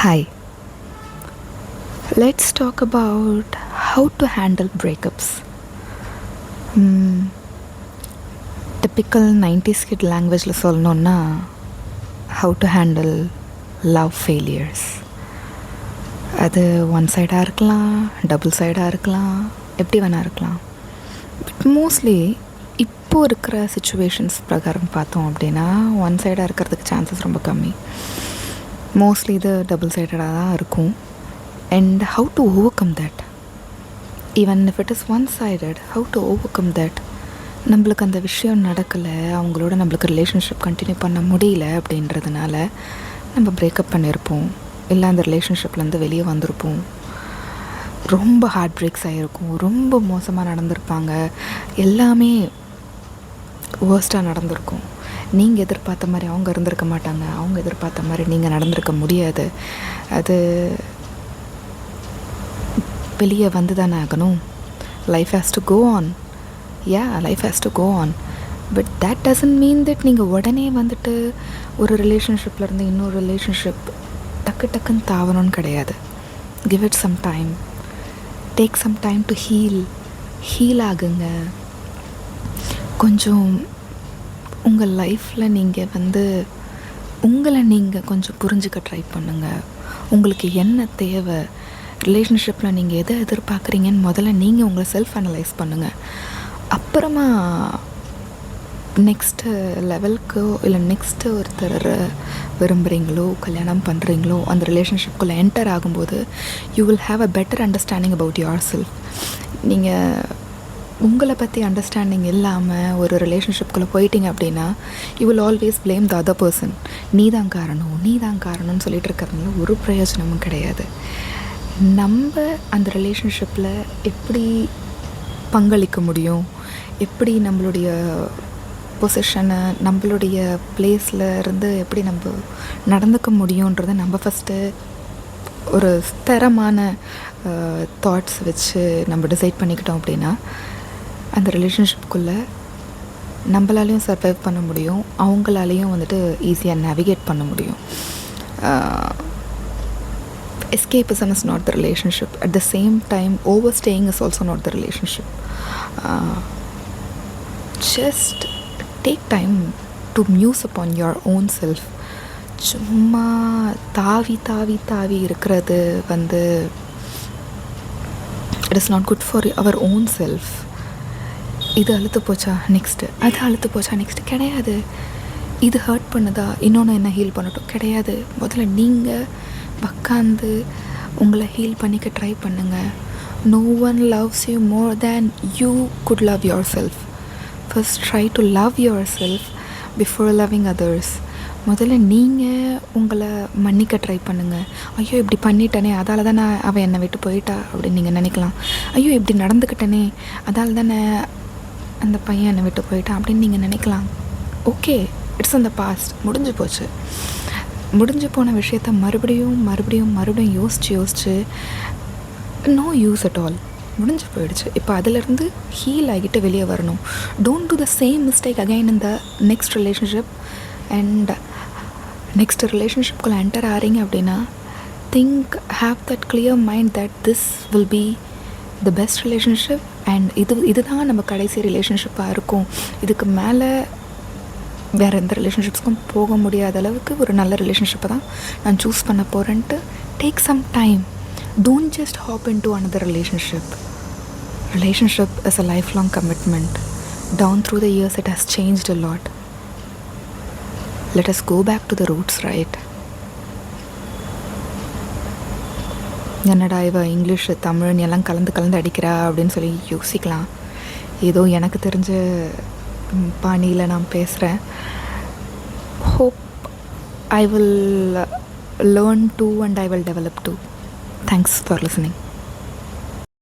Hi, let's talk about how to handle breakups. Typical 90s kid languageல சொல்லணும்னா how to handle love failures. அது one சைடாக இருக்கலாம், double சைடாக இருக்கலாம், எப்படி வேணா இருக்கலாம். பட் மோஸ்ட்லி இப்போது இருக்கிற சுச்சுவேஷன்ஸ் பிரகாரம் பார்த்தோம் அப்படின்னா ஒன் சைடாக இருக்கிறதுக்கு சான்சஸ் ரொம்ப கம்மி. மோஸ்ட்லி இது டபுள் சைடடாக தான் இருக்கும். And how to over come that, even if it is one sided, how to over come that. நம்மளுக்கு அந்த விஷயம் நடக்கலை, அவங்களோட நம்மளுக்கு ரிலேஷன்ஷிப் கண்டினியூ பண்ண முடியல அப்படின்றதுனால நம்ம பிரேக்கப் பண்ணியிருப்போம், இல்லை அந்த ரிலேஷன்ஷிப்லேருந்து வெளியே வந்திருப்போம், ரொம்ப ஹார்ட் பிரேக்ஸ் ஆகிருக்கும், ரொம்ப மோசமாக நடந்திருப்பாங்க, எல்லாமே வேர்ஸ்ட்டாக நடந்திருக்கும். நீங்கள் எதிர்பார்த்த மாதிரி அவங்க இருந்திருக்க மாட்டாங்க, அவங்க எதிர்பார்த்த மாதிரி நீங்கள் நடந்திருக்க முடியாது. அது வெளியே வந்து தானே ஆகணும். Life has to go on. Life has to go on. But that doesn't mean that நீங்கள் உடனே வந்துட்டு ஒரு ரிலேஷன்ஷிப்லேருந்து இன்னொரு ரிலேஷன்ஷிப் டக்குன்னு தாவணும்னு கிடையாது. Give it some time, take some time to heal ஆகுங்க. கொஞ்சம் உங்கள் லைஃப்பில் நீங்கள் உங்களை நீங்கள் கொஞ்சம் புரிஞ்சுக்க ட்ரை பண்ணுங்கள். உங்களுக்கு என்ன தேவை, ரிலேஷன்ஷிப்பில் நீங்கள் எதை எதிர்பார்க்குறீங்கன்னு முதல்ல நீங்கள் உங்களை செல்ஃப் அனலைஸ் பண்ணுங்கள். அப்புறமா நெக்ஸ்ட்டு லெவலுக்கோ இல்லை நெக்ஸ்ட்டு ஒருத்தர் விரும்புகிறீங்களோ கல்யாணம் பண்ணுறீங்களோ அந்த ரிலேஷன்ஷிப்குள்ளே என்டர் ஆகும்போது you will have a better understanding about your self. நீங்கள் உங்களை பற்றி அண்டர்ஸ்டாண்டிங் இல்லாமல் ஒரு ரிலேஷன்ஷிப்குள்ளே போயிட்டீங்க அப்படின்னா you will always blame the other person. நீ தான் காரணம்னு சொல்லிட்டு இருக்கிறதுனால ஒரு பிரயோஜனமும் கிடையாது. நம்ம அந்த ரிலேஷன்ஷிப்பில் எப்படி பங்களிக்க முடியும், எப்படி நம்மளுடைய பொசிஷனை நம்மளுடைய பிளேஸில் இருந்து எப்படி நம்ம நடந்துக்க முடியுன்றதை நம்ம ஃபஸ்ட்டு ஒரு ஸ்திரமான தாட்ஸ் வச்சு நம்ம டிசைட் பண்ணிக்கிட்டோம் அப்படின்னா அந்த ரிலேஷன்ஷிப்குள்ளே நம்மளாலையும் சர்வைவ் பண்ண முடியும், அவங்களாலேயும் வந்துட்டு ஈஸியாக நேவிகேட் பண்ண முடியும். Escapism is not the relationship. At the same time, overstaying is also not the relationship. Just take time to muse upon your own self. சும்மா தாவி இருக்கிறது it is not good for our own self. இது அழுத்து போச்சா next, அது அழுத்து போச்சா next கிடையாது. இது ஹர்ட் பண்ணுதா இன்னொன்று என்ன ஹீல் பண்ணட்டும் கிடையாது. முதல்ல நீங்கள் உட்காந்து உங்களை ஹீல் பண்ணிக்க ட்ரை பண்ணுங்கள். No one loves you more than you could love yourself. First try to love yourself before loving others. முதல்ல நீங்கள் உங்களை மன்னிக்க ட்ரை பண்ணுங்கள். ஐயோ இப்படி பண்ணிட்டேனே, அதால் தானே அவள் என்னை விட்டு போயிட்டா அப்படின்னு நீங்கள் நினைக்கலாம். ஐயோ இப்படி நடந்துக்கிட்டேனே, அதால் தானே அந்த பையன் என்னை விட்டு போயிட்டான் அப்படின்னு நீங்கள் நினைக்கலாம். Okay, it's in the past, முடிஞ்சு போச்சு. முடிஞ்சு போன விஷயத்த மறுபடியும் யோசிச்சு நோ யூஸ் அட் ஆல். முடிஞ்சு போயிடுச்சு. இப்போ அதிலேருந்து ஹீல் ஆகிட்டு வெளியே வரணும். Don't do the same mistake again in the next relationship. And next ரிலேஷன்ஷிப்குள்ளே என்டர் ஆகிறீங்க அப்படின்னா have that clear mind that this will be the best relationship and இதுதான் நம்ம கடைசி ரிலேஷன்ஷிப்பாக இருக்கும். இதுக்கு மேலே வேறு எந்த ரிலேஷன்ஷிப்ஸ்க்கும் போக முடியாத அளவுக்கு ஒரு நல்ல ரிலேஷன்ஷிப்பை தான் நான் சூஸ் பண்ண போகிறேன்ட்டு take some time. Don't just hop in to another relationship. Relationship is a lifelong commitment. Down through the years it has changed a lot. Let us go back to the roots, right? என்னடா இவ English தமிழ்னு எல்லாம் கலந்து அடிக்கிறா அப்படின்னு சொல்லி யோசிக்கலாம். ஏதோ எனக்கு தெரிஞ்ச பாணியில் நான் பேசுகிறேன். Hope I will learn to and I will develop to. Thanks for listening.